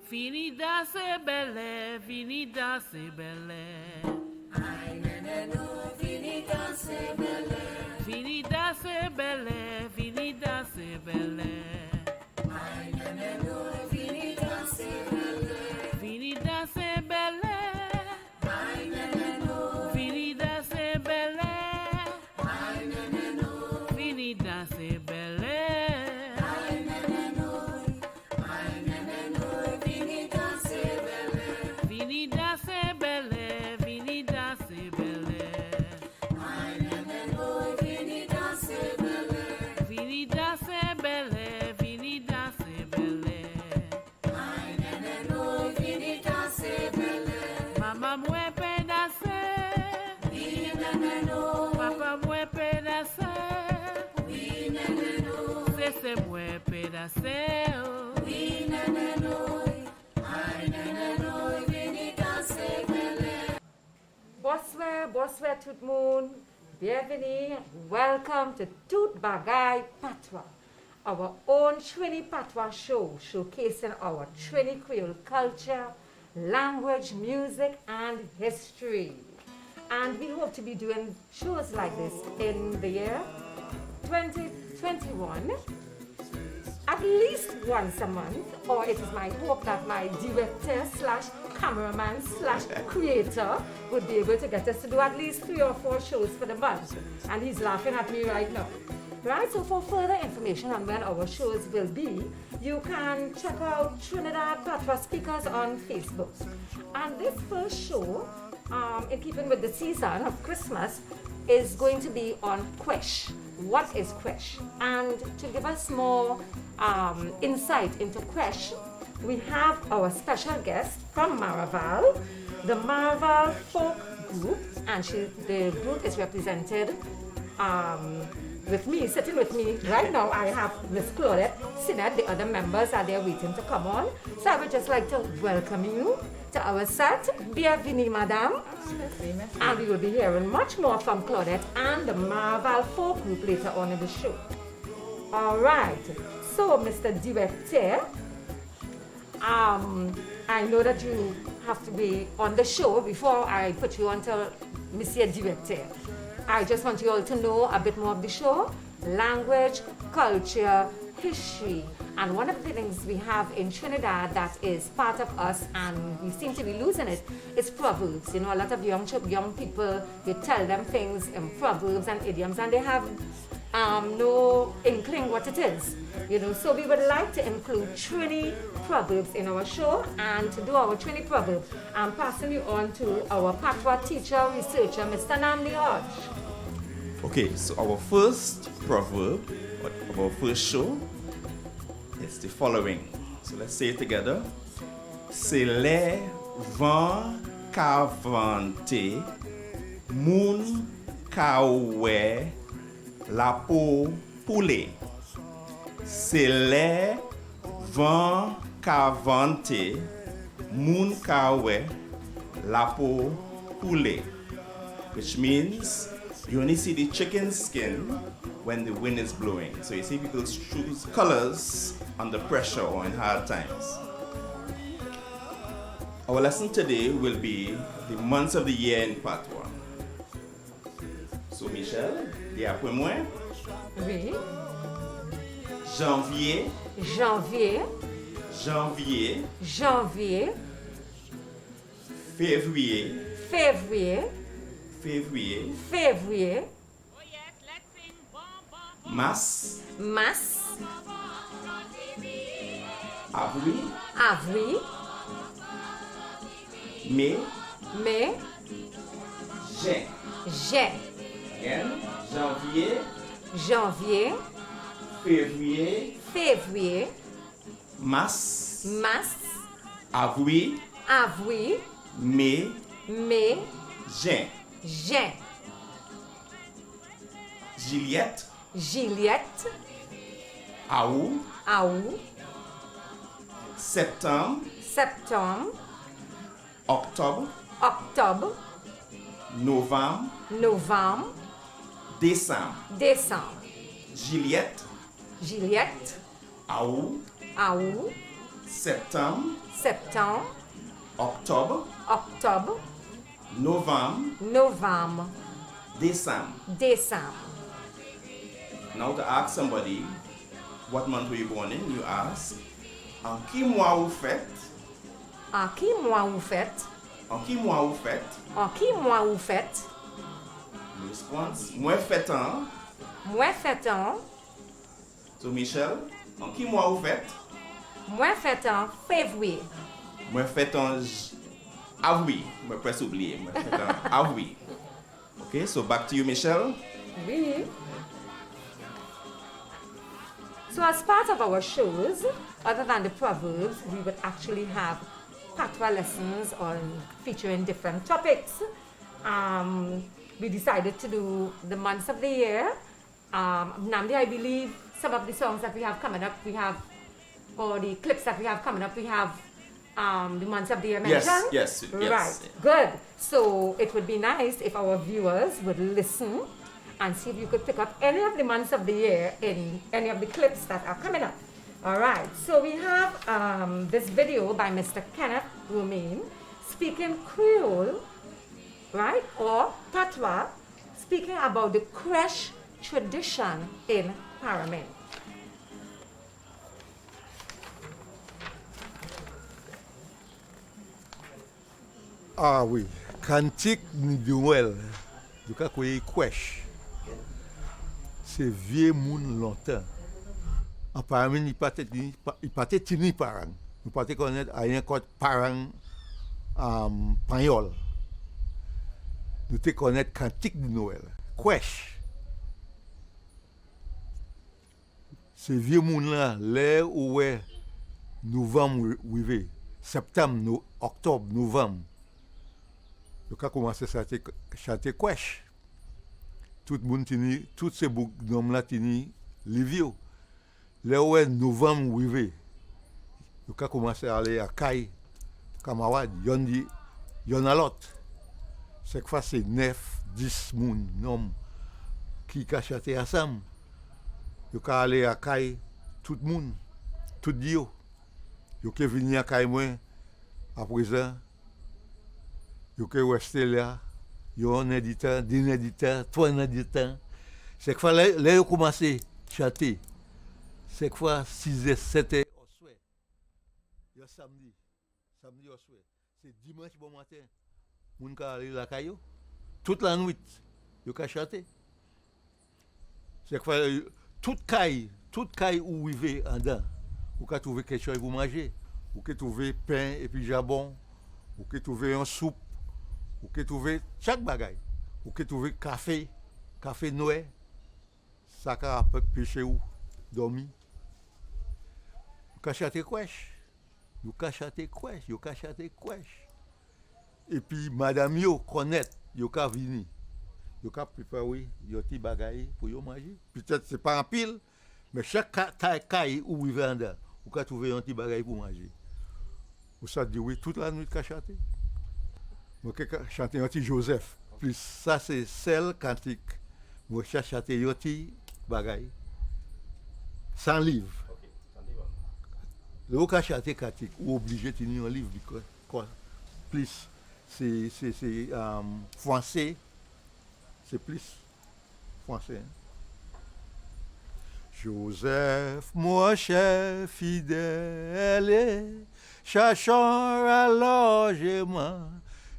Fini danser belle, fini danser belle. Aïe, nanano, fini danser belle. Fini danser belle, fini danser belle. Aïe, nanano, fini danser belle. Fini danser belle. Aïe, nanano, Fini danser belle. aïe, nanano, Fini danser belle. aïe, nanano, fini danser belle. Fini danser belle, fini danser belle. Aïe, nanano, fini danser belle. Fini danser belle, fini danser belle. Aïe, nanano, fini danser belle. Maman mwen pe danser. Oui, nanano, Papa mwen pe danser. oui, nanano, C'est mwen pe danser. oui, nanano, aïe, nanano, fini danser belle. Bonsoir, bonsoir tout le monde. Bienvenue. Welcome to Tout, Bagay, Patwa. Our own Trini Patwa show showcasing our Trini Creole culture, language, music, and history. And we hope to be doing shows like this in the year 2021. At least once a month, or it is my hope that my director slash cameraman slash creator would be able to get us to do at least 3 or 4 shows for the month. And he's laughing at me right now. Right, so for further information on when our shows will be, you can check out Trinidad Patwa Speakers on Facebook. And this first show, in keeping with the season of Christmas, is going to be on Kwèch. What is Kwèch? And to give us more insight into Kwèch, we have our special guest from Maraval, the Maraval Folk Group, and the group is represented with me, sitting with me right now. I have Miss Claudette Sinet, the other members are there waiting to come on. So I would just like to welcome you to our set. Bienvenue, madame. And we will be hearing much more from Claudette and the Maraval Folk Group later on in the show. All right, so Mr. Director, I know that you have to be on the show before I put you on to Monsieur Director. I just want you all to know a bit more of the show, language, culture, history. And one of the things we have in Trinidad that is part of us and we seem to be losing it is proverbs. You know, a lot of young people, you tell them things in proverbs and idioms and they have no inkling what it is. You know, so we would like to include Trini proverbs in our show, and to do our Trini proverbs, I'm passing you on to our Patwa teacher, researcher, Mr. Namdi Hodge. Okay, so our first proverb of our first show is the following. So let's say it together. C'est les vents qu'avante, moun kawe, la peau poulet. C'est les vents qu'avante, moun kawe, la peau poulet. Which means you only see the chicken skin when the wind is blowing. So you see people choose colors under pressure or in hard times. Our lesson today will be the months of the year in Patwa. So Michel, dis après moi. Oui. Janvier, Janvier, janvier, janvier, février, février, février, février, mars, mars, avril, avril, mai, mai, juin. juin, Again, janvier, janvier, février, février, mars, mars, avril, avril, mai, mai, juin. juin, Juliette, juillet, août, août, septembre, septembre, octobre, octobre, novembre, novembre, décembre. décembre, Juliette, juillet, août, août, septembre, septembre, octobre, octobre, novembre, novembre, décembre. décembre. Now to ask somebody, what month were you born in? You ask, en qui mois vous faites? En qui mois vous faites? En qui mois vous faites? En qui mois vous faites? Response, moi faites en. Moi fête en, So Michel, en qui mois vous faites? moi fête en février. Moi faites en avril. Moi presque oublié. Moi faites en avril. Okay, so back to you, Michel. Oui. So as part of our shows, other than the proverbs, we would actually have Patwa lessons on featuring different topics. We decided to do the months of the year. Namdi, I believe some of the songs that we have coming up, or the clips that we have coming up, we have the months of the year mentioned. Yes. Right, good. So it would be nice if our viewers would listen and see if you could pick up any of the months of the year in any of the clips that are coming up. All right, so we have this video by Mr. Kenneth Romain speaking Creole, right, or Patwa, speaking about the Kwèch tradition in Paramin. Ah oui, cantique de Noël, du cas qu'on Kwèch. C'est vieux monde longtemps. En parmi il pas tenu parents. Nous pas connaître rien comme parents pagnol. Nous te connaître cantique de Noël. Kwèch. C'est vieux monde là, là où est novembre arrivé, septembre, octobre, novembre. Donc a commencé à chanter Kwèch. Tout le monde tini, tous ces noms là tini les vieux. Là où est novembre arrivé. Donc a commencé à aller à Caille, camarade, yon a l'autre. Chaque fois c'est 9, 10 moun, nom qui a chanté ensemble. Donc a aller à Caille, tout le monde, tout Dio. Donc a venir à Caille moi à présent. Yo que resté là, yo un éditeur, deux éditeurs, trois éditeurs. Chaque fois là yo commencé chanter. Chaque fois 6 et 7 heures au soir. Yo samedi au soir. C'est dimanche bon matin. Moun ka aller la caillou. Toute la nuit, yo ka chanter. Chaque fois toute caille où vivez en dedans. Ou ka trouver quelque chose pour manger, ou ka trouver pain et puis jambon, ou ka trouver un soupe. Ou que trouver chaque bagaille, ou que trouver café Noël, ça ka pêcher ou dormi. Ou ka chanter Kwèch, ou ka chanter Kwèch. Et puis madame yo connaît, yo ka vini, yo ka préparer yo ti bagaille pour yo manger. Peut-être c'est pas en pile, mais chaque caille où il vend, ou ka trouver un petit bagaille pour manger. Ou ça dit oui toute la nuit ka chanter. Moi, chanter un petit Joseph. Plus ça, c'est celle cantique. Moi, chanter un petit bagaille. Sans livre. Le cas chanter cantique, ou obligé de tenir un livre. Plus, c'est français. C'est plus français. Hein? Joseph, mon cher fidèle, cherchant à logement.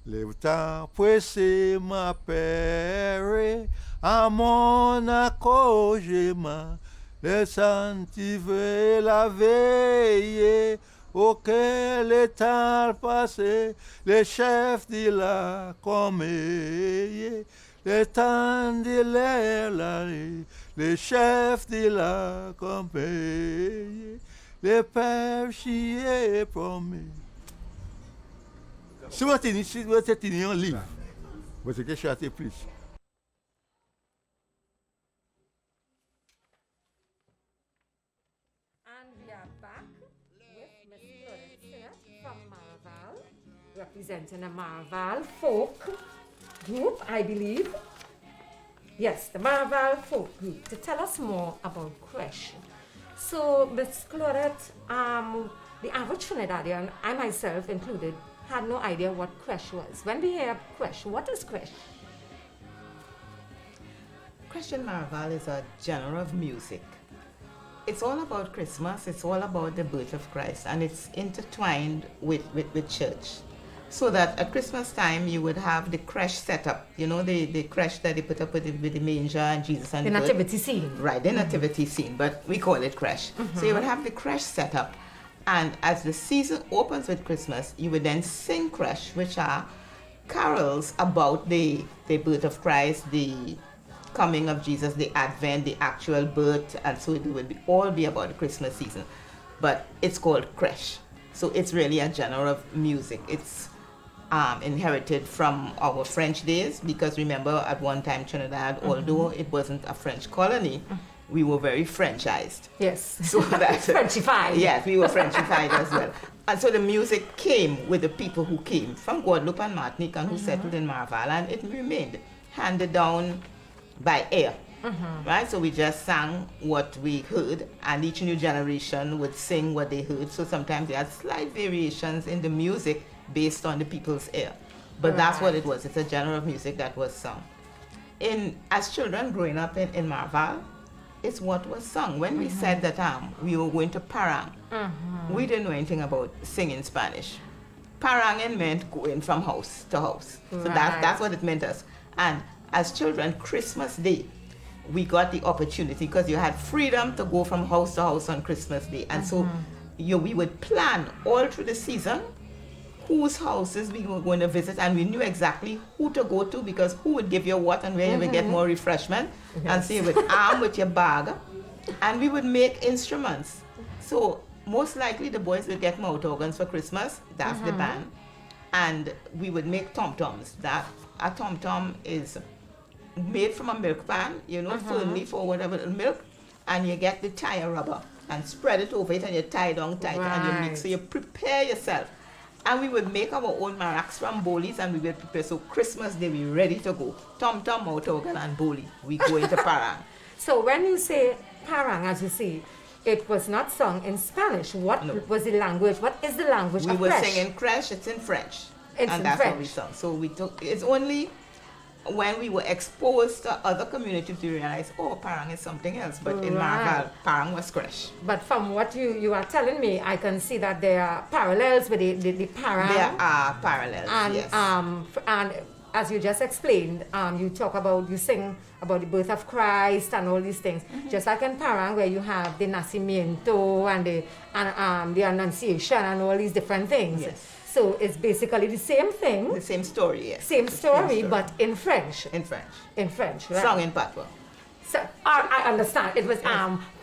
Lève-toi, pressé ma père, à mon accogement, les sanctifier la veille, auquel le temps passé, les chefs de la comédie, le temps de l'année, les chefs de la comédie, les pères chiés promis. Si vous tenez un livre, vous avez chanter plus. And we are back with Miss Claudette from Marval, representing the Marval folk group, I believe. Yes, the Marval folk group, to tell us more about Kwèch. So, Miss Claudette, the average Trinidadian, I myself included, had no idea what Kwèch was. When we hear Kwèch, what is Kwèch? Christian Marvel is a genre of music. It's all about Christmas, it's all about the birth of Christ, and it's intertwined with church. So that at Christmas time, you would have the crèche set up, you know, the crèche that they put up with the manger and Jesus and The birth. nativity scene. Right, the nativity scene, but we call it crèche. So you would have the crèche set up, and as the season opens with Christmas, you would then sing crèche, which are carols about the birth of Christ, the coming of Jesus, the Advent, the actual birth, and so it would all be about the Christmas season. But it's called crèche, so it's really a genre of music. It's inherited from our French days, because remember at one time Trinidad, although it wasn't a French colony, we were very Frenchized. Yes. So that Frenchified. Yes, we were Frenchified as well. And so the music came with the people who came from Guadeloupe and Martinique and who settled in Marval, and it remained handed down by ear. Right? So we just sang what we heard, and each new generation would sing what they heard. So sometimes there are slight variations in the music based on the people's ear. But that's what it was. It's a genre of music that was sung. As children growing up in Marval, it's what was sung. When we said that we were going to parang, we didn't know anything about singing Spanish. Paranging meant going from house to house. So that's what it meant us. And as children, Christmas Day, we got the opportunity, because you had freedom to go from house to house on Christmas Day. And so we would plan all through the season whose houses we were going to visit, and we knew exactly who to go to, because who would give you what and where you would get more refreshment. And so you would arm with your bag, and we would make instruments. So most likely the boys would get mouth organs for Christmas. That's the band. And we would make tom-toms. A tom-tom is made from a milk pan, you know, firmly for whatever milk, and you get the tire rubber and spread it over it, and you tie it down tight, and you mix. So you prepare yourself. And we would make our own maracas from bolies, and we would prepare. So Christmas Day, we're ready to go. Tom-tom, mouth organ, and boli. We go into parang. So when you say parang, as you see, it was not sung in Spanish. What was the language? What is the language We of were Kwèch? singing crèche, it's in French. It's and in that's French. what we sung. So it's only when we were exposed to other communities we realized, oh, parang is something else. But in Marval, parang was crèche. But from what you are telling me, I can see that there are parallels with the parang. There are parallels, And yes. and as you just explained, you sing about the birth of Christ and all these things. Just like in parang, where you have the nacimiento and the annunciation and all these different things. Yes. So it's basically the same thing. The same story, yes. Same story, but in French. In French. In French, right? Sung in Patwa. So, I understand. It was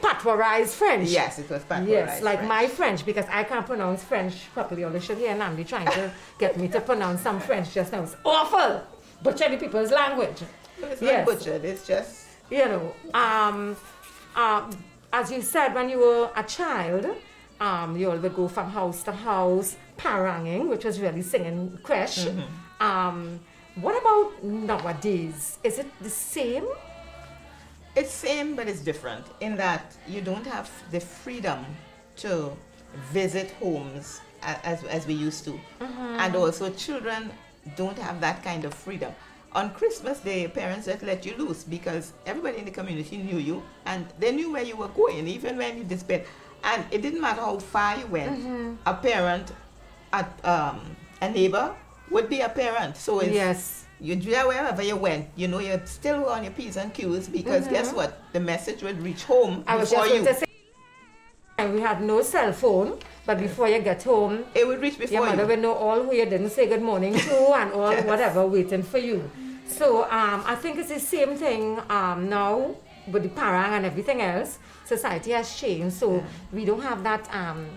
Patwaized French. Yes, it was Patwa. Yes, like French. my French, because I can't pronounce French properly. Although should hear Namdi trying to get me to pronounce some French just now. It's awful. Butchering people's language. It's Yes. not butchered, it's just... You know, as you said, when you were a child, you all would go from house to house, paranging, which was really singing Kwèch. What about nowadays? Is it the same? It's same, but it's different in that you don't have the freedom to visit homes as we used to. And also children don't have that kind of freedom. On Christmas Day, parents just let you loose, because everybody in the community knew you, and they knew where you were going, even when you disappeared. And it didn't matter how far you went, a parent, a neighbor would be a parent. So it's, Yes. you do that wherever you went, you know, you're still on your P's and Q's, because guess what? The message would reach home I was before just you. going to say, and we had no cell phone, but before you get home, It would reach your before mother you. would know all who you didn't say good morning to and all whatever waiting for you. So I think it's the same thing now with the parang and everything else. Society has changed, so we don't have that,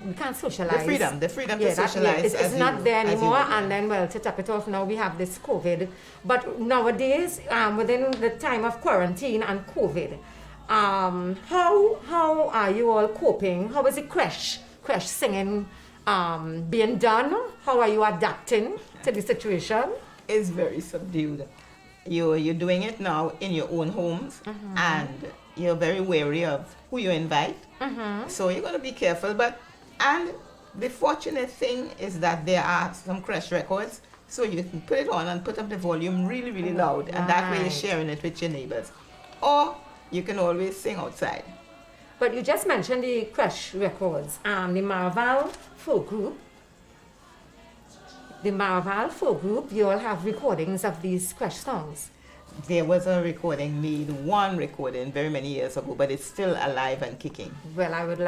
we can't socialize. The freedom Yeah, to that, socialize. it's as not you- there as you anymore, would. and then, well, to top it off, now we have this COVID. But nowadays, within the time of quarantine and COVID, how are you all coping? How is the crèche singing being done? How are you adapting to the situation? Is very subdued. You're doing it now in your own homes, and you're very wary of who you invite. So you're going to be careful, and The fortunate thing is that there are some Kwèch records, so you can put it on and put up the volume really, really loud, and that way you're Right. sharing it with your neighbors. Or you can always sing outside. But you just mentioned the Kwèch records. The Marval folk group. The Marval folk group, you all have recordings of these Kwèch songs. There was a recording made, one recording very many years ago, but it's still alive and kicking. Well, I would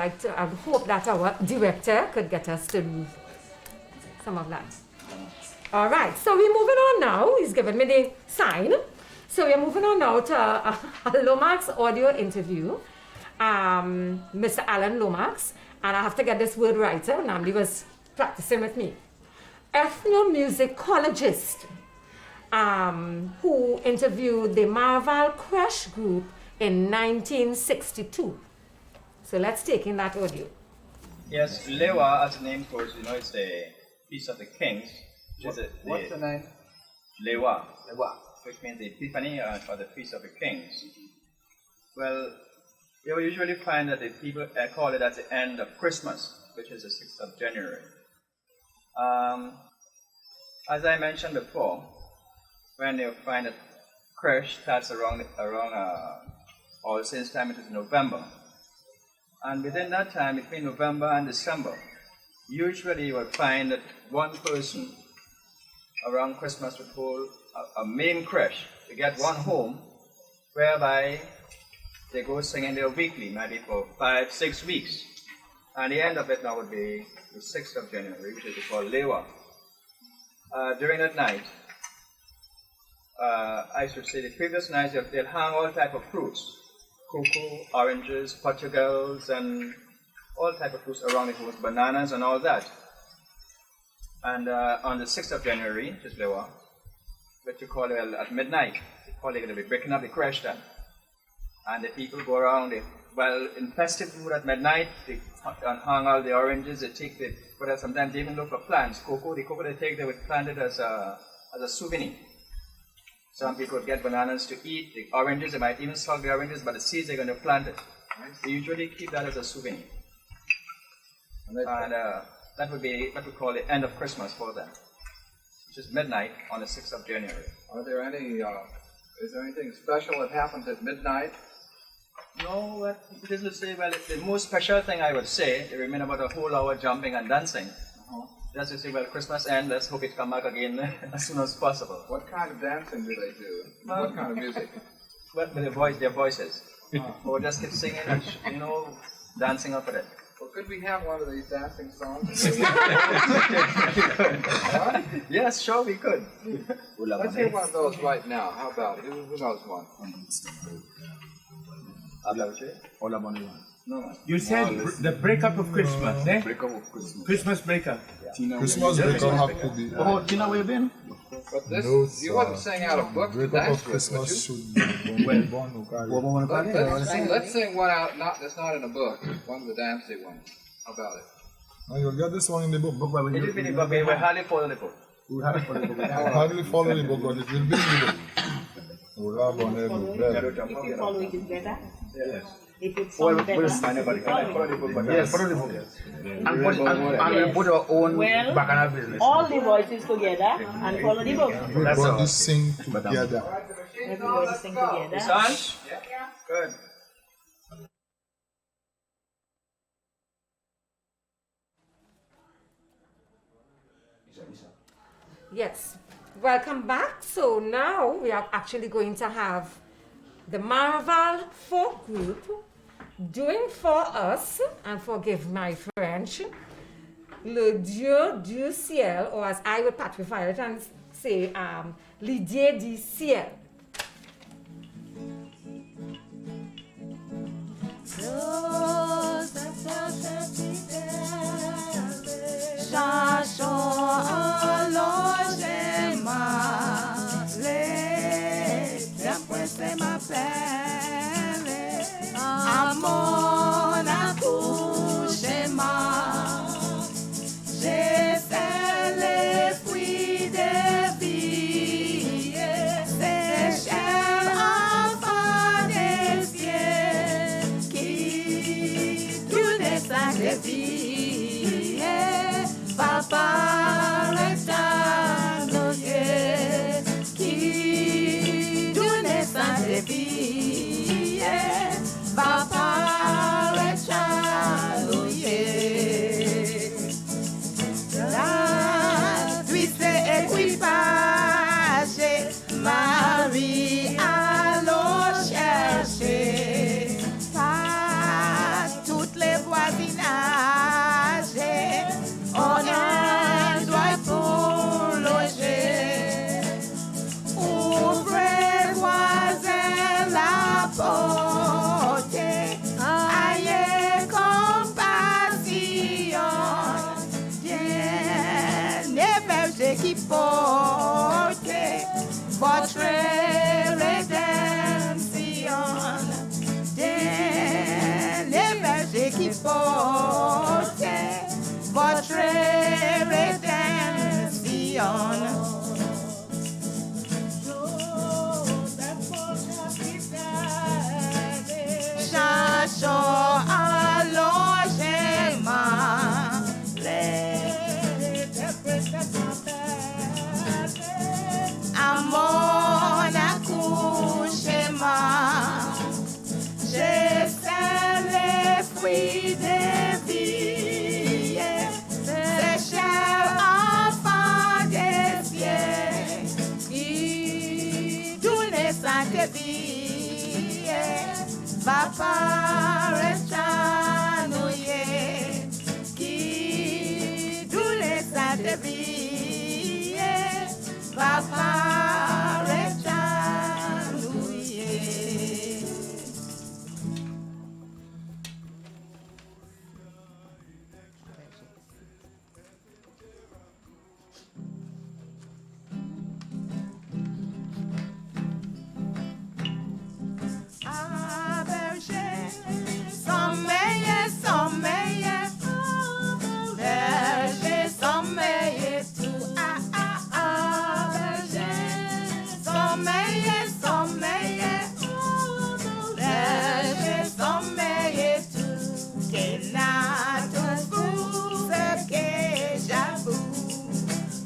hope that our director could get us to do some of that. All right, so we're moving on now. He's given me the sign. So we're moving on now to a Lomax audio interview. Mr. Alan Lomax, and I have to get this word right. Namdi was practicing with me. Ethnomusicologist who interviewed the Marval Kwèch group in 1962. So let's take in that audio. Yes, Lewa, as the name goes, it's the Feast of the Kings. What's the name? Lewa. Which means the Epiphany or the Feast of the Kings. Well, you will usually find that the people call it at the end of Christmas, which is the 6th of January. As I mentioned before, when you find that Kwèch starts around All Saints' time, it is November. And within that time, between November and December, usually you will find that one person around Christmas would hold a main Kwèch to get one home, whereby they go singing there weekly, maybe for 5-6 weeks. And the end of it now would be the 6th of January, which is called Lewa. During that night, I should say the previous night, they'll hang all type of fruits, cocoa, oranges, Portugals, and all type of fruits around the house, bananas and all that. And on the 6th of January, which is Lewa, what you call it at midnight, they call it going to be breaking up the Kwèch then. And the people go around, in festive mood at midnight, they hang all the oranges, they take but sometimes they even look for plants. The cocoa they take, they would plant it as a souvenir. Some people would get bananas to eat, the oranges, they might even slug the oranges, but the seeds they're going to plant it. They usually keep that as a souvenir. And that would be what we call the end of Christmas for them, which is midnight on the 6th of January. Are there is there anything special that happens at midnight? No, it is to say, the most special thing I would say, they remain about a whole hour jumping and dancing. Just to say, Christmas end, let's hope it come back again as soon as possible. What kind of dancing do they do? What kind of music? With their voices. Or just keep singing and, dancing up with it. Well, could we have one of these dancing songs? Yes, sure, we could. Let's hear one of those right now. How about it? Who knows one? No. You said the breakup of Christmas, eh? Breakup of Christmas. Christmas breakup. Christmas breakup have to be. Oh, Tina, where you been? But this, No, you wasn't saying out of book to breakup dance of with, would Christmas you? should be born no carry. Let's sing one out. That's not in a book. One of the dancing ones. How about it? And you'll get this one in the book. It will be the book, we will hardly follow the book. I hardly follow the book, but it will be in the book. We'll have on every book. If you follow it, it's better. Yes. If it's better, Follow the book. Yes, follow the book. And we'll put our own Well, bacchanal business. all the voices together and follow the book. Everybody sing together. Everybody sing together. Sons? Good. Yes, welcome back. So now we are actually going to have the Marval folk group doing for us, and forgive my French, Le Dieu du ciel, or as I would patrify it and say, l'idée du ciel. bergers qui portaient votre rédemption. Les bergers qui portaient votre rédemption. Cherchons à logement, à mon accouchement, j'ai fait les fruits des vies, ces chers enfants des cieux, qui donnent sa vie, va paraître à nous, qui donnent sa vie, va paraître à nous. Ah, berger, sommeiller, sommeiller, berger, sommeiller, tout. Ah, ah, ah, berger, sommeiller, sommeiller, berger, sommeiller, tout. Que n'a tout vous, ce que j'avoue.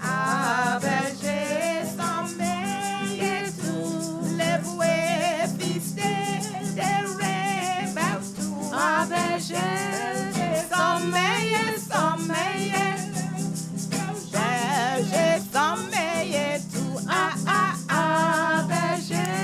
Ah, berger, sommeiller, tout. Les bouées pistés, des rêves partout. Ah, berger, sommeiller, sommeiller, berger, sommeiller, tout. Ah, ah, ah, berger,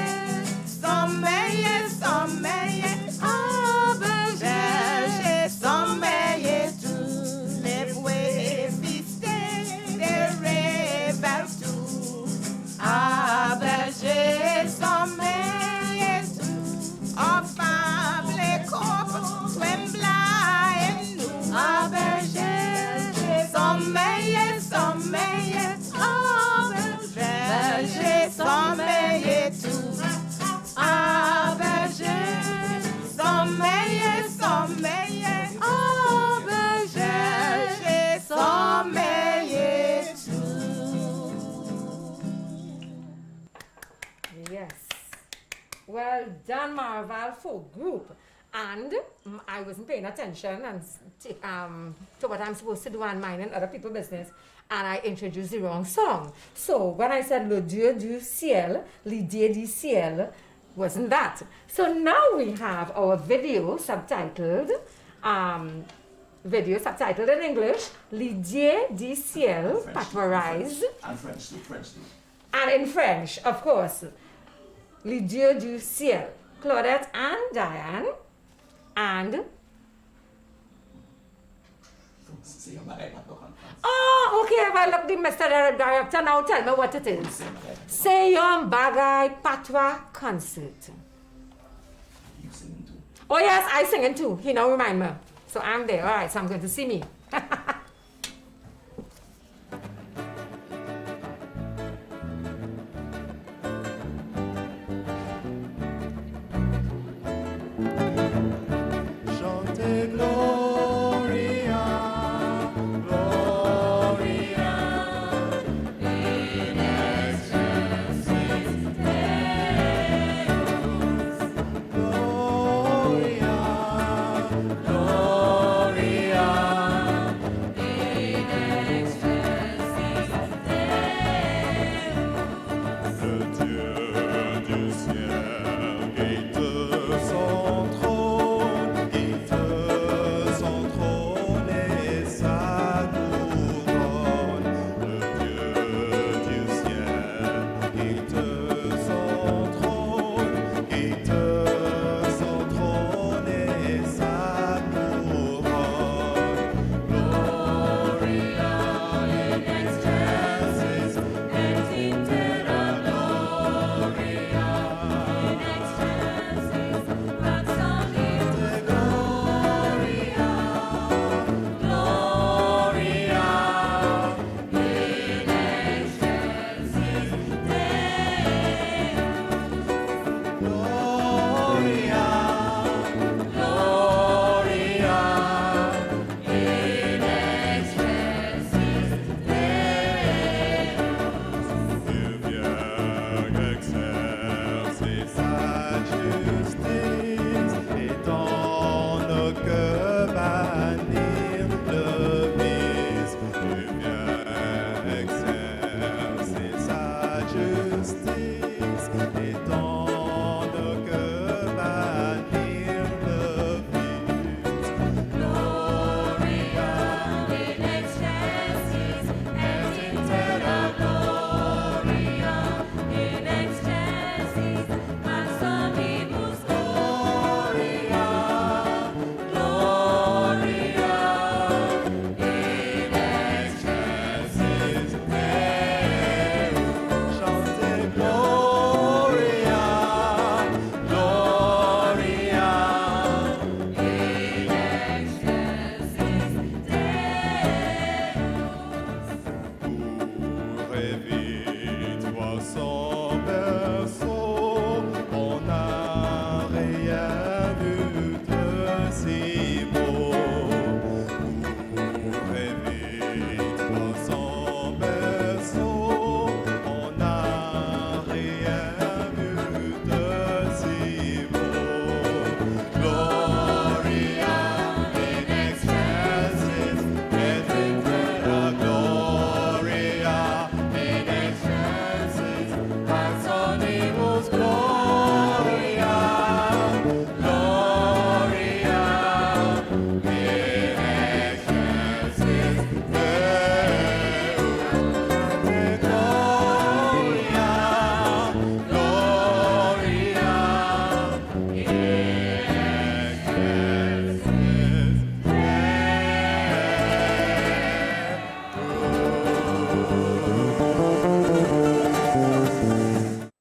sommeiller, sommeiller, ah, berger, sommeiller, tout. Les bouées pistés, des rêves partout. Ah, berger, sommeiller, tout. Enfin, les corps tremblent et nous. Ah, berger, sommeiller, sommeiller, ah, berger, sommeiller, tout. Ah, berger, sommeiller, sommeiller, ah, berger, sommeiller, tout. Yes. Well done, Marval folk group. And I wasn't paying attention to what I'm supposed to do and minding other people's business. And I introduced the wrong song. So when I said Le Dieu du ciel, l'idée du ciel, wasn't that. So now we have our video subtitled in English, L'idée du ciel, Patwaized. And French, too, French, too. And in French, of course, Les Dieux du ciel, Claudette and Diane, and... Oh, okay, well, look, the Mr. Director now tell me what it is. Say your Bagay Patwa concert. You singing too? Oh yes, I singing too. He now remind me. So I'm there. All right, so I'm going to see me. Chanté Gloria, Gloria, in excelsis Deus. Gloria, Gloria, rêver, toi sans berceau, on n'a rien vu de si beau. Pour rêver, toi sans berceau, on n'a rien vu de si beau. Gloria in excelsis, et in terra gloria in excelsis, personibus gloria, gloria in excelsis Deus, et gloria, gloria in excelsis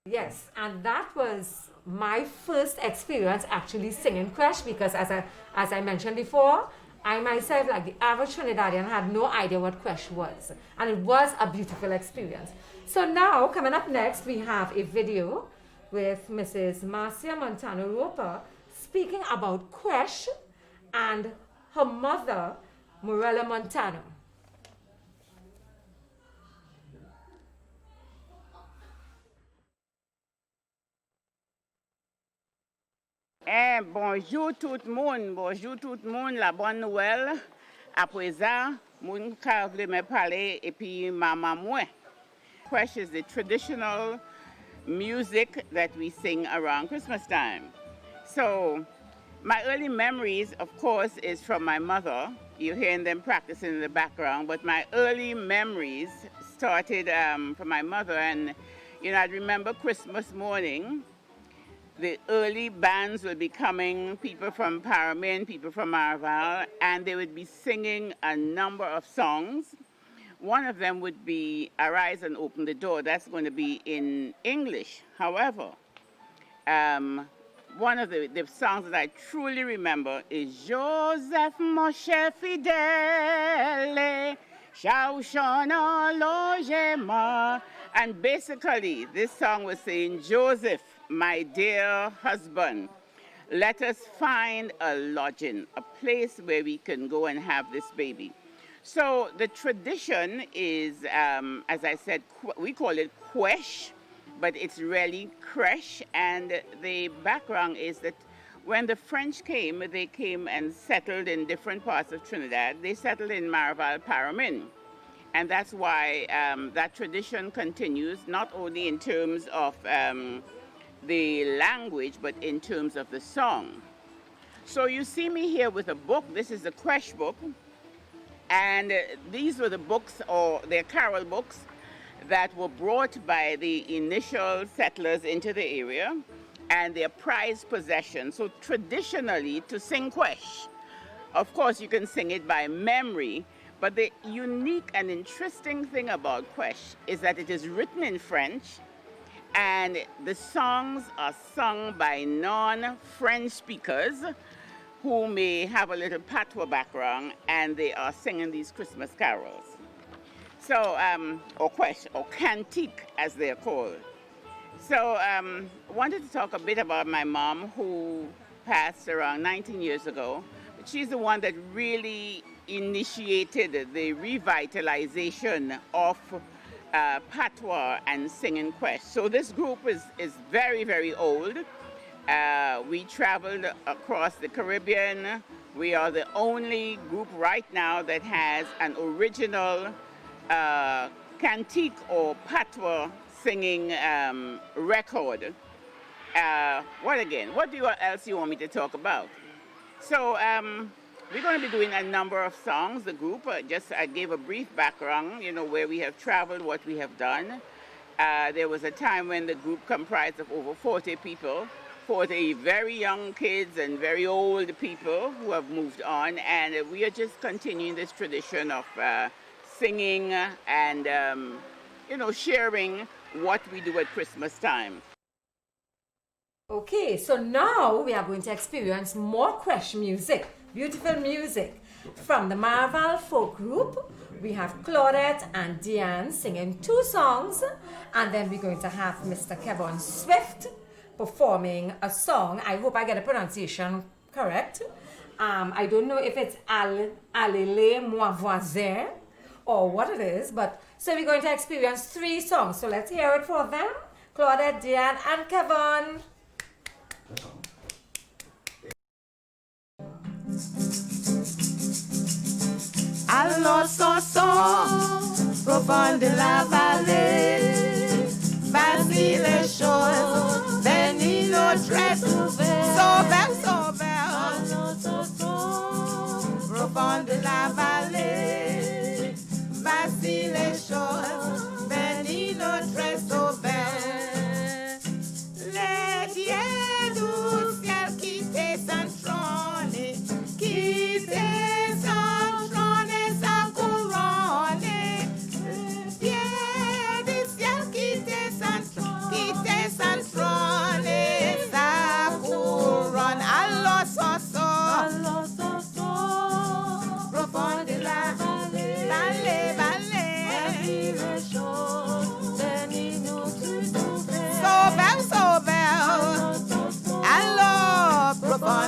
Yes, and that was my first experience actually singing Kwèch, because as I mentioned before, I myself, like the average Trinidadian, had no idea what Kwèch was. And it was a beautiful experience. So now, coming up next, we have a video with Mrs. Marcia Montano Roper speaking about Kwèch and her mother, Morella Montano. Bonjour tout le monde, la bonne nouvelle. Après ça, moun ka vle me parler et puis maman moi. Kwèch is the traditional music that we sing around Christmas time. So, my early memories, of course, is from my mother. You're hearing them practicing in the background, but my early memories started from my mother. And, you know, I remember Christmas morning, the early bands would be coming, people from Paramin, people from Marval, and they would be singing a number of songs. One of them would be Arise and Open the Door. That's going to be in English. However, one of the songs that I truly remember is Joseph Moshe Fidele, Shaushona Logema. And basically, this song was saying, Joseph, my dear husband, let us find a lodging, a place where we can go and have this baby. So the tradition is, as I said, we call it Kwèch, but it's really Crèche. And the background is that when the French came, they came and settled in different parts of Trinidad. They settled in Marval, Paramin. And that's why that tradition continues, not only in terms of the language, but in terms of the song. So you see me here with a book. This is the Kwèch book. And these were the books, or they're carol books, that were brought by the initial settlers into the area, and they're prized possessions. So traditionally, to sing Kwèch, of course, you can sing it by memory, but the unique and interesting thing about Kwèch is that it is written in French, and the songs are sung by non-French speakers who may have a little Patwa background, and they are singing these Christmas carols. So, or Kwèch, or cantique, as they're called. So, I wanted to talk a bit about my mom, who passed around 19 years ago. But she's the one that really initiated the revitalization of Patwa and singing Kwèch. So this group is very, very old. We traveled across the Caribbean. We are the only group right now that has an original cantique or Patwa singing record. What again? What else do you want me to talk about? So we're going to be doing a number of songs. The group, I gave a brief background, you know, where we have traveled, what we have done. There was a time when the group comprised of over 40 people, 40 very young kids and very old people who have moved on, and we are just continuing this tradition of singing and, you know, sharing what we do at Christmas time. Okay, so now we are going to experience more Kwèch music, beautiful music from the Marval folk group We have Claudette and Deanne singing 2 songs, and then we're going to have Mr. Kevin Swift performing a song. I hope I get the pronunciation correct. I don't know if it's Alele Moi Voisin or what it is, but so we're going to experience 3 songs. So let's hear it for them. Claudette, Deanne, and Kevin. Allons ensemble, profond de la vallée, vas-y les choses, bénis nos traits, sauveur, sauveur. Allons ensemble, profond de la vallée, vas-y les choses, bénis nos traits, sauveur. Les dieux du ciel qui t'est centré, qui t'est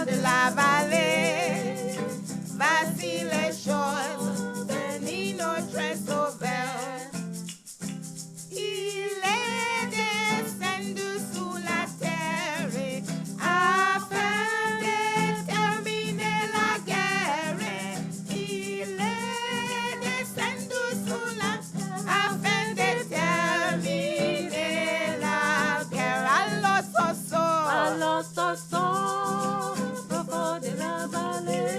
de la vallée, vas-y les choses, bénis notre sauveur. Il est descendu sous la terre afin de terminer la guerre. Il est descendu sous la terre afin de terminer la guerre. Allons, soso, allons, soso.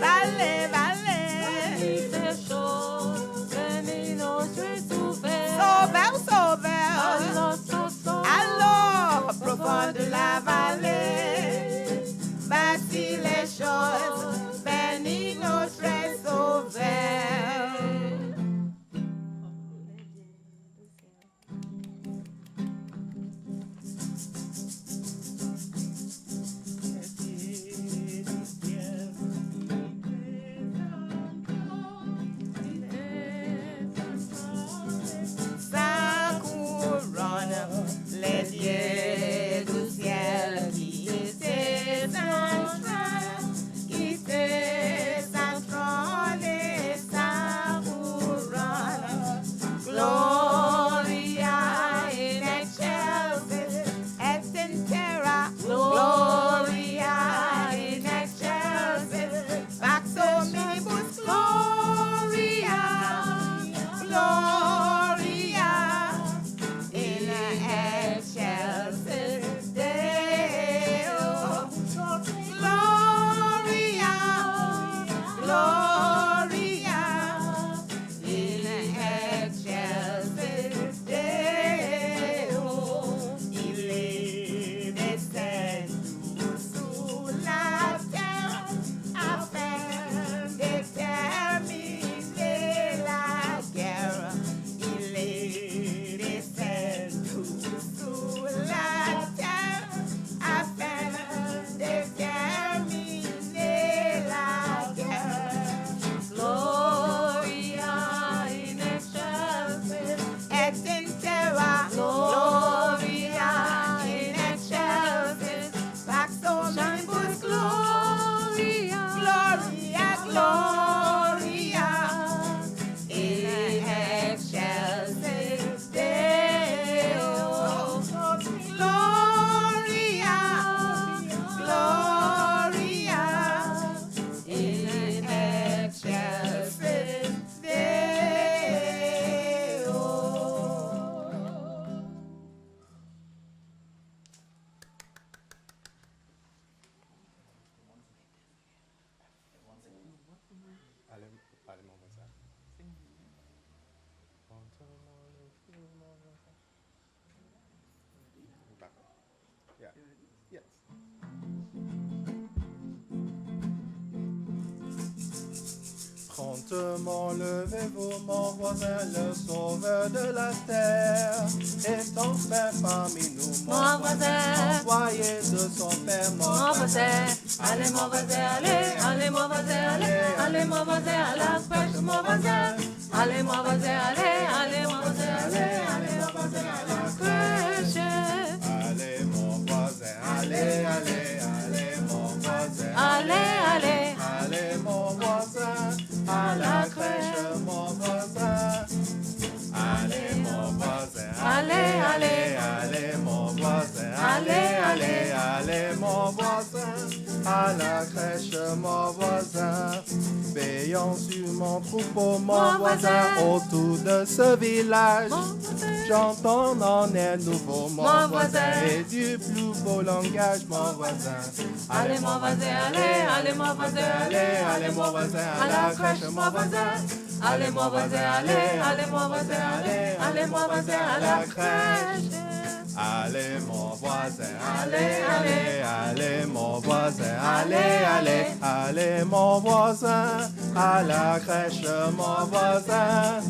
Vallée, vallée, fait chaud, bénis notre sauveur, sauveur, allons, profond de la vallée, bâtis les choses, bénis notre sauveur. Les dieux du ciel qui s'entrônent, sa couronne. Gloria in excelsis et in terra. Gloria in excelsis, pax omnibus gloria, gloria in excelsis Deo. Gloria, gloria in excelsis Deo. Il est descendu sous la terre afin de terminer la guerre. Il est descendu sous la terre afin de terminer la guerre. Gloria in excelsis et in terra. Gloria in excelsis, pax omnibus gloria, gloria, gloria in excelsis Deo. Gloria, gloria in excelsis Deo. Promptement levez-vous, mon voisin, le sauveur de la terre, est enfin parmi nous, mon voisin, envoyé de son Père, mon voisin. Allez mon voisin, allez, allez mon voisin, allez, allez mon voisin, à la pêche mon voisin. allez mon voisin, allez mon voisin, allez mon voisin à la crèche. Allez mon voisin, allez mon voisin, allez mon voisin à la crèche, mon voisin. Allez mon voisin, allez mon voisin, allez mon voisin à la crèche, mon voisin. Veillons sur mon troupeau, mon voisin, autour de ce village. J'entends en air nouveau, mon voisin, et du plus beau langage, mon voisin. Allez mon voisin, allez mon voisin, allez mon voisin à la crèche, mon voisin. allez mon voisin, allez mon voisin, allez mon voisin à la crèche. Allez mon voisin, allez mon voisin, allez mon voisin à la crèche, mon voisin.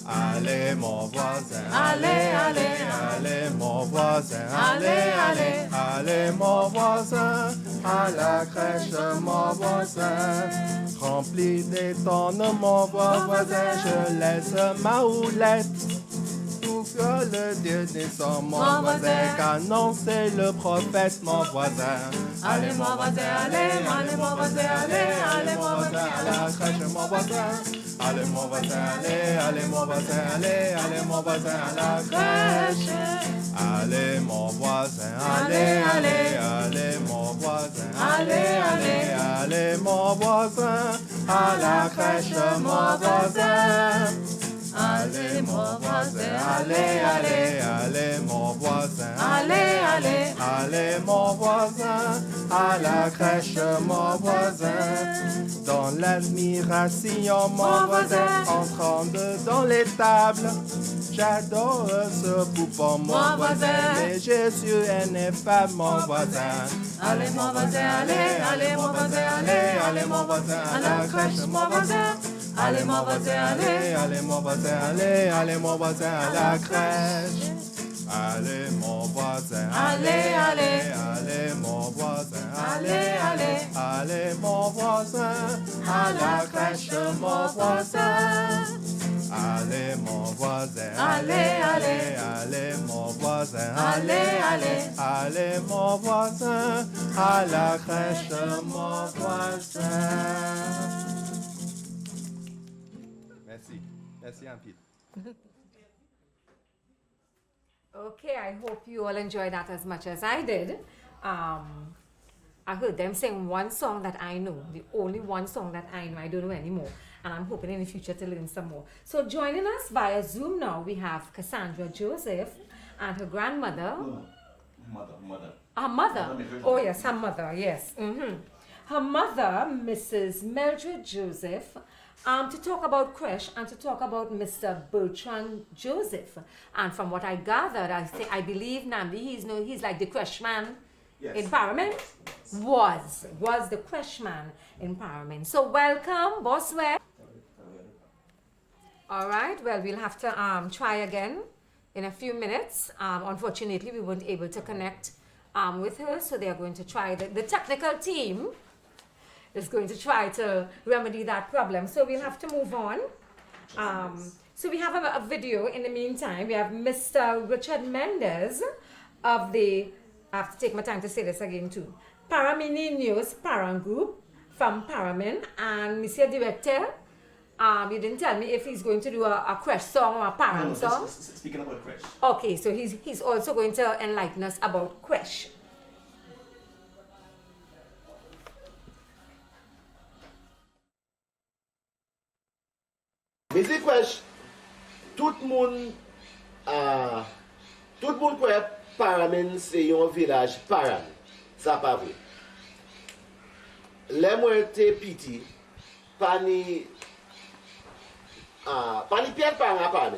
Allez mon voisin, allez mon voisin, allez mon voisin à la crèche, mon voisin. Rempli d'étonnement, mon voisin, je laisse ma houlette. Que le Dieu descend, mon voisin, qu'annonçait le prophète, mon voisin. Allez mon voisin, allez mon voisin, allez mon voisin à la crèche, mon voisin. Allez mon voisin, allez mon voisin, allez mon voisin à la crèche. Allez mon voisin, allez mon voisin, allez mon voisin à la crèche, mon voisin. Allez mon voisin, allez mon voisin, allez mon voisin à la crèche, mon voisin. Dans l'admiration, mon voisin, entrant dans les tables. J'adore ce poupon, mon voisin, mais je suis un infâme, mon voisin. Allez mon voisin, allez mon voisin, allez mon voisin à la crèche, mon voisin. Allez mon voisin, allez mon voisin, allez mon voisin à la crèche. Allez mon voisin, allez mon voisin, allez mon voisin à la crèche, mon voisin. Allez mon voisin, allez mon voisin, allez mon voisin à la crèche, mon voisin. Merci un peu. Okay, I hope you all enjoyed that as much as I did. I heard them sing one song that I know, the only one song that I know. I don't know anymore. And I'm hoping in the future to learn some more. So joining us via Zoom now, we have Cassandra Joseph and her grandmother. Mother. Her mother. Oh yes, her mother, yes. Her mother, Mrs. Mildred Joseph, to talk about Kwèch and to talk about Mr. Bertrand Joseph. And from what I gathered, I believe Namdi, he's like the Kwèch man in Parliament. Was the Kwèch man in Parliament. So welcome, Boswell. All right, well, we'll have to try again in a few minutes. Unfortunately, we weren't able to connect with her, so they are going to try. The technical team is going to try to remedy that problem. So we'll have to move on. So we have a video in the meantime. We have Mr. Richard Mendez of the, I have to take my time to say this again too, Paramininos Parent Group from Paramin, and Mr. Director, you didn't tell me if he's going to do a Kwèch song or a parent song. Speaking about Kwèch. Okay, so he's also going to enlighten us about Kwèch. Musique Kwèch, tout le monde croit Paramin c'est un village paran. Ça pas vrai. Les moi étaient petits, pas ni Pierre Parent à Paramin.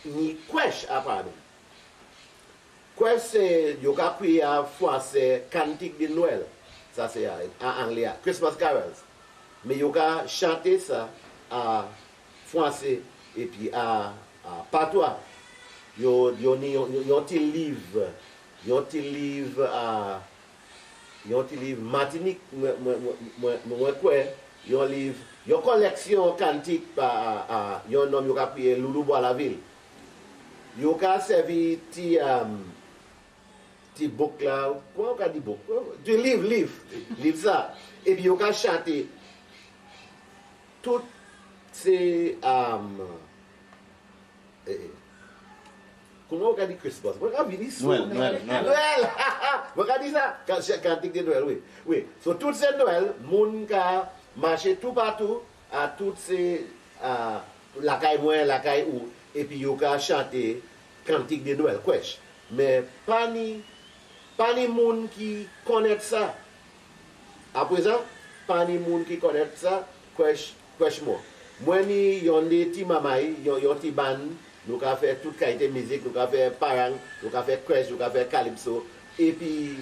Ni Kwèch à Paramin. Kwèch c'est yo ka prié en français cantique de Noël. Ça c'est en anglais, Christmas carols. Mais yo ka chanter ça à français et puis à Patwa. Yo ti livre Martinique moi quoi yon liv, yon koleksyon kantik yon nom yon ka priye Loulou Bois la ville. Yon ka servi ti book la, comment on ka di book? Du livre ça. Et puis yon ka chante tout ces comment on ka di Christmas? On ka vini sou. Noël. On ka di ça? Cantique de Noël, oui. Oui. So tout ces Noël, moun ka marcher tout partout à toutes ces la caille moins, la caille ou et puis yon ka chanter cantique de Noël, Kwèch. Mais pas ni moun qui connaît ça. À présent, pas ni moun qui connaît ça, Kwèch moi. Moi ni yon de ti mamay, yon ti ban, nous ka fait toute qualité musique, nous ka fait parang, nous ka fait Kwèch, nous ka fait calypso et puis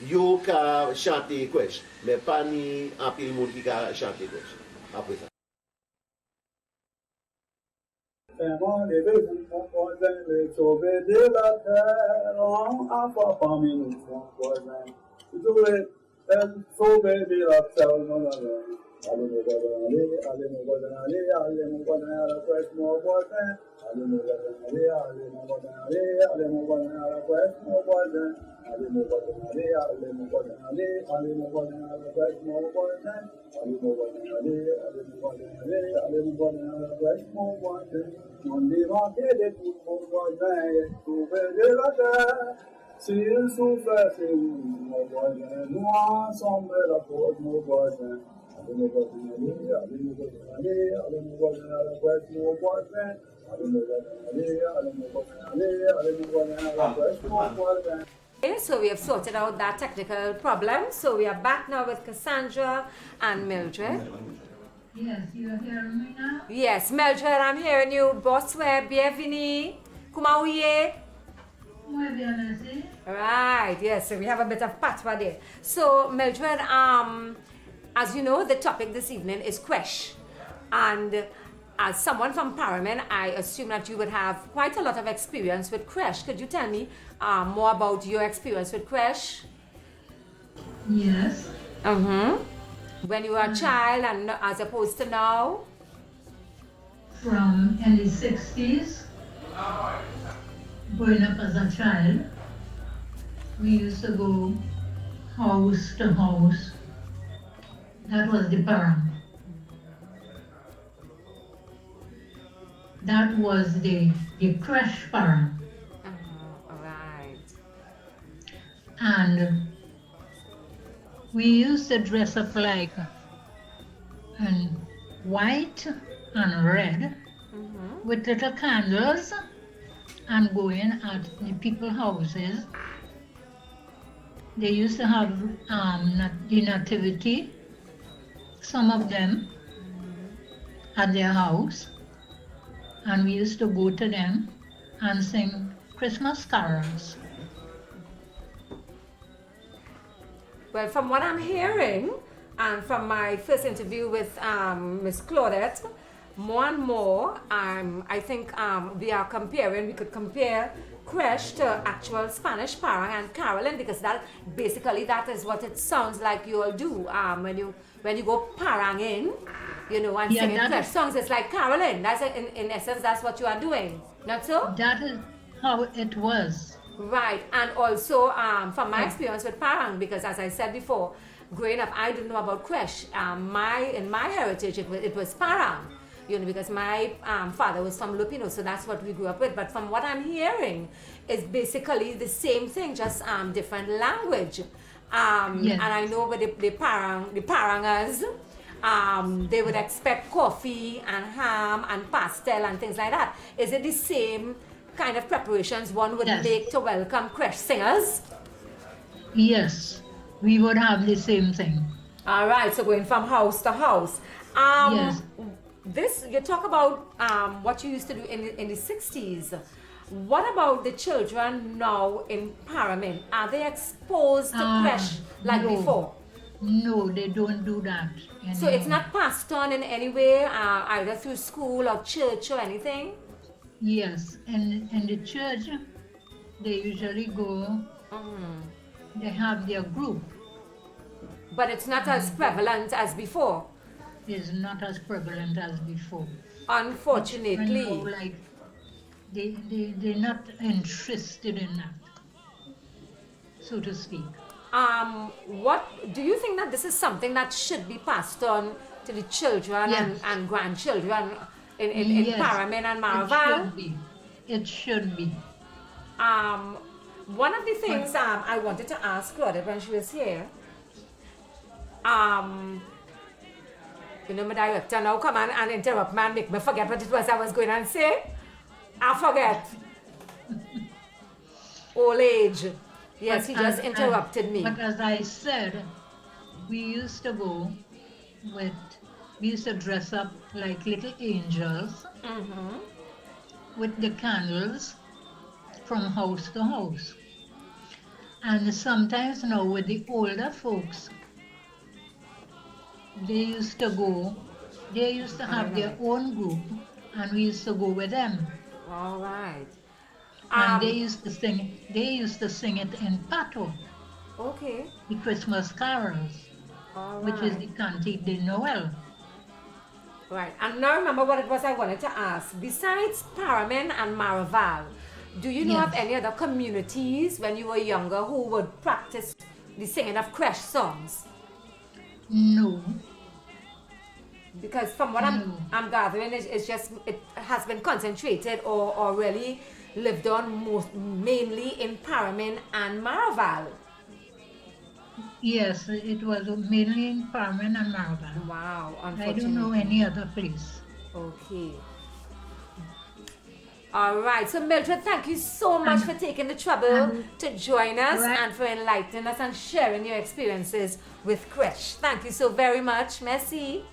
yo ka chanter Kwèch, mais pas ni en pile moun qui ka chanter Kwèch. Après ça. Fais-moi levez-vous, mon voisin, les sauver de la terre, en enfant parmi nous, mon voisin. Sauver de la terre, mon voisin. Allez, mon voisin, allez, mon voisin, allez, mon voisin, à la Kwèch, mon voisin. Allez, mon voisin, allez, mon voisin, allez, mon voisin, à la Kwèch, mon voisin. Allez, mon voisin, allez, mon voisin, allez, mon voisin, à la Kwèch, mon voisin. Allez, mon voisin, allez, mon voisin, allez, mon voisin, à la Kwèch, mon voisin. On démentait des coups, mon voisin, et sauvé de la terre. S'il souffre, c'est où, mon voisin, nous ensemble la cause, mon voisin. Allez, mon voisin, allez, mon voisin, allez, mon voisin, à la Kwèch, mon voisin. Allez, mon voisin, allez, mon voisin, allez, mon voisin, à la Kwèch, mon voisin. Okay, so we have sorted out that technical problem. So we are back now with Cassandra and Mildred. Yes, you are hearing me now? Yes, Mildred, I'm hearing you. Bonsoir, bienvenue. Comment vous êtes? Muy bien, merci. Right, yes, so we have a bit of Patwa there. So, Mildred, as you know, the topic this evening is Kwèch. And as someone from Paramin, I assume that you would have quite a lot of experience with Kwèch. Could you tell me more about your experience with Kwèch? Yes. When you were a child and as opposed to now? From in the 60s, growing up as a child, we used to go house to house. That was the parang. That was the Kwèch parang. Right. And we used to dress up like in white and red with little candles and go in at the people's houses. They used to have the nativity, some of them at their house, and we used to go to them and sing Christmas carols. Well, from what I'm hearing, and from my first interview with Miss Claudette, more and more, I think we could compare Kwèch to actual Spanish parang and caroling, because that is what it sounds like you all do when you go paranging, and singing Kwèch songs. It's like caroling. That's in essence, that's what you are doing, not so? That is how it was. Right, and also from my experience with parang, because as I said before, growing up, I didn't know about Kwèch. In my heritage, it was parang, because my father was from Lupino, so that's what we grew up with. But from what I'm hearing, it's basically the same thing, just different language. And I know with the parangers, they would expect coffee and ham and pastel and things like that. Is it the same kind of preparations one would make to welcome Kwèch singers? Yes, we would have the same thing. All right, so going from house to house. Yes. This, you talk about what you used to do in the 60s. What about the children now in Paramin? Are they exposed to Kwèch like before? No, they don't do that anymore. So it's not passed on in any way, either through school or church or anything? Yes, in the church, they usually go, they have their group. But it's not as prevalent as before? is not as prevalent as before. Unfortunately. Now, like, they're not interested in that, so to speak. What do you think that this is something that should be passed on to the children and grandchildren in Paramin and Maraval? It should be. One of the things I wanted to ask Claudette when she was here, you know, my director now come and interrupt me and make me forget what it was I was going to say. I forget. Old age. Yes, he just interrupted me. But as I said, we used to dress up like little angels with the candles from house to house. And sometimes now with the older folks, they used to have their own group, and we used to go with them. All right. And they used to sing it in Patwa. Okay. The Christmas carols, which is the Cantique de Noël. Right. And now remember what it was I wanted to ask. Besides Paramin and Maraval, do you know of any other communities when you were younger who would practice the singing of Kwèch songs? No. Because from what I'm gathering, it has been concentrated or really lived on mainly in Paramin and Maraval. Yes, it was mainly in Paramin and Maraval. Wow, I don't know any other place. Okay. All right. So Mildred, thank you so much for taking the trouble to join us and for enlightening us and sharing your experiences with Kwèch. Thank you so very much. Merci.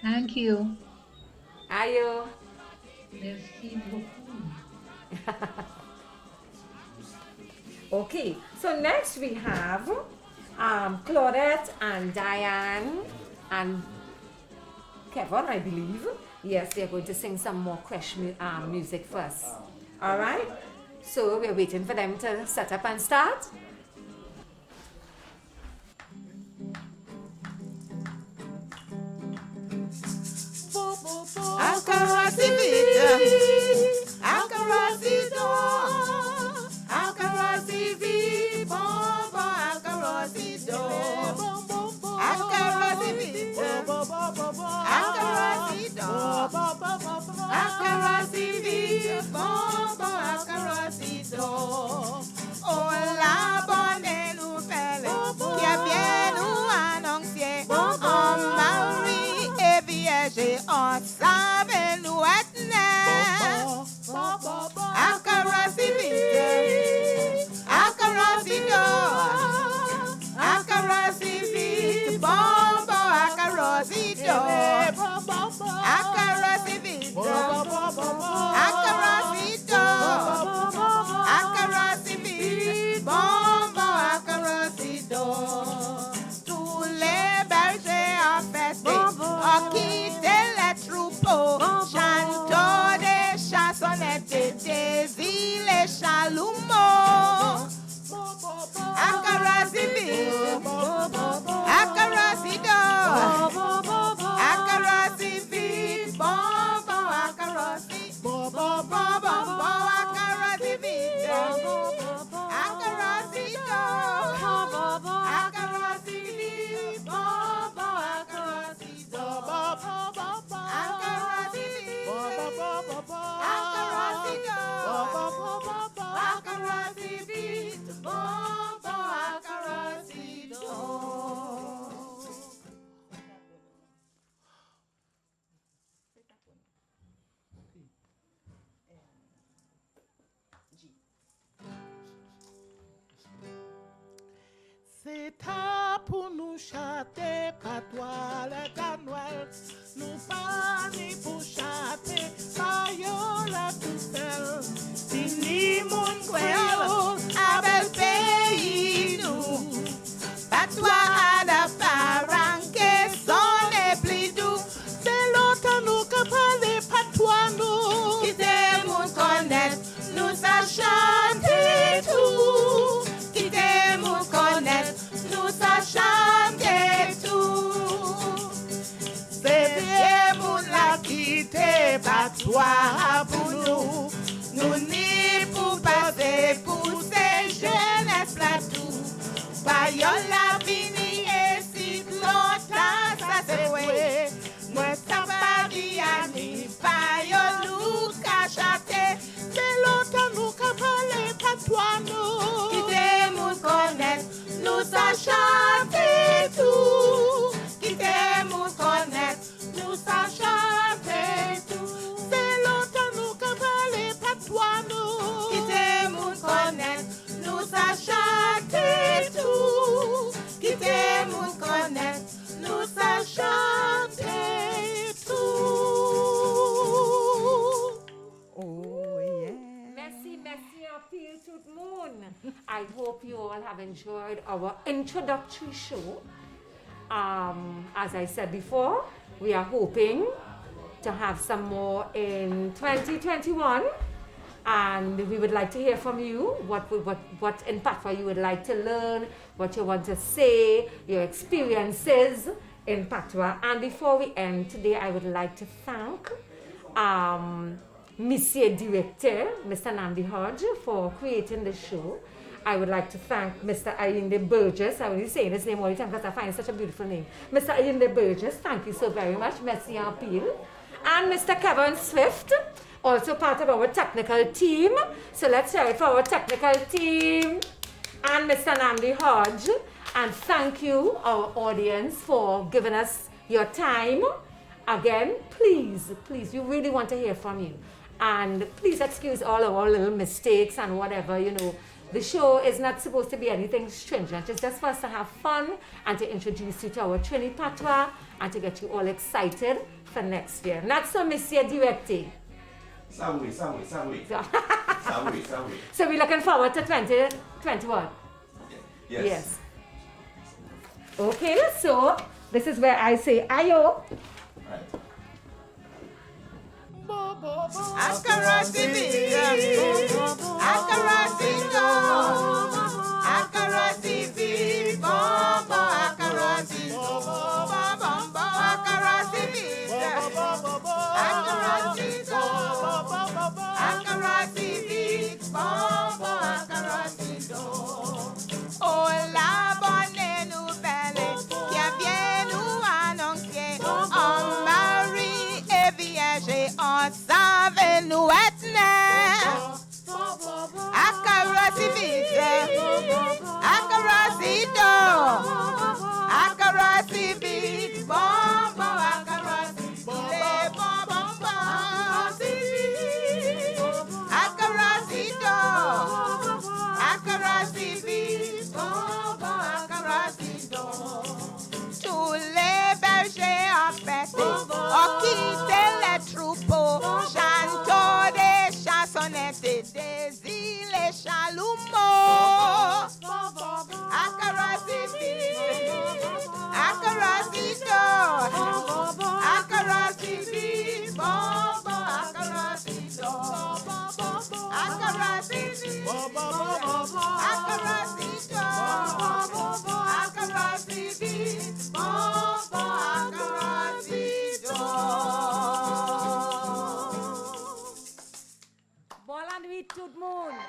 Thank you. Ayo. Merci beaucoup. Okay. So next we have Claudette and Diane and Kevin, I believe. Yes, they're going to sing some more Kwèch music first. All right? So we're waiting for them to set up and start. On savait nous tous les bergers en fête, quitter les troupeaux, chantant des chansonnettes et des îles et chalumeaux. C'est ta pour nous chanter, Patwa, le Noël. Nous pas ni pour chanter, aïe la tout belle. Si ni mon créole, à bel pays nous. Patwa à la paranque, son est plus doux. C'est longtemps nous que parler Patwa nous. Qui t'aime connaître, nous a chanté tout. Qui t'aime connaître, nous a chanté tout. chanter tout. Quitter mon connaître, nous ça chanter tout. C'est longtemps nous cavalez Patwa nous. Quitter mon connaître, nous ça chanter tout. Quitter mon connaître, nous ça chanter tout. Oh yeah. Merci en pile tout le monde. I hope you all have enjoyed our introductory show. As I said before, we are hoping to have some more in 2021, and we would like to hear from you what in Patwa you would like to learn, what you want to say, your experiences in Patwa. And before we end today, I would like to thank Monsieur Director, Mr. Namdi Hodge, for creating the show. I would like to thank Mr. Ayinde Burgess. I will be saying his name all the time because I find it such a beautiful name. Mr. Ayinde Burgess, thank you so very much. Merci en pile. And Mr. Kevin Swift, also part of our technical team. So let's hear it for our technical team. And Mr. Namdi Hodge. And thank you, our audience, for giving us your time. Again, please, we really want to hear from you. And please excuse all our little mistakes and whatever, you know. The show is not supposed to be anything stringent. It's just for us to have fun and to introduce you to our Trini Patwa and to get you all excited for next year. Not so, Monsieur Director. Sorry. So we're looking forward to 2021. Yes. Okay, so this is where I say ayo. Akarasi oh la bonne nouvelle qui vient nous annoncer en Marie et Vierge on savait nous être nés. Akarasi vite, akarasi do, akarasi vite, bon bon akarasi les bon bon bon, akarasi do, akarasi vite, bon bon akarasi do. Tous les bergers en fête ont quitté les troupeaux, chantant des chansonnettes et des îles et chalumeaux. Akarasi vite, akarasi do, akarasi vite, bon bon akarasi do, akarasi vite, akarasi do, akarasi vite, bon bon akarasi do. Bonne nuit tout le monde.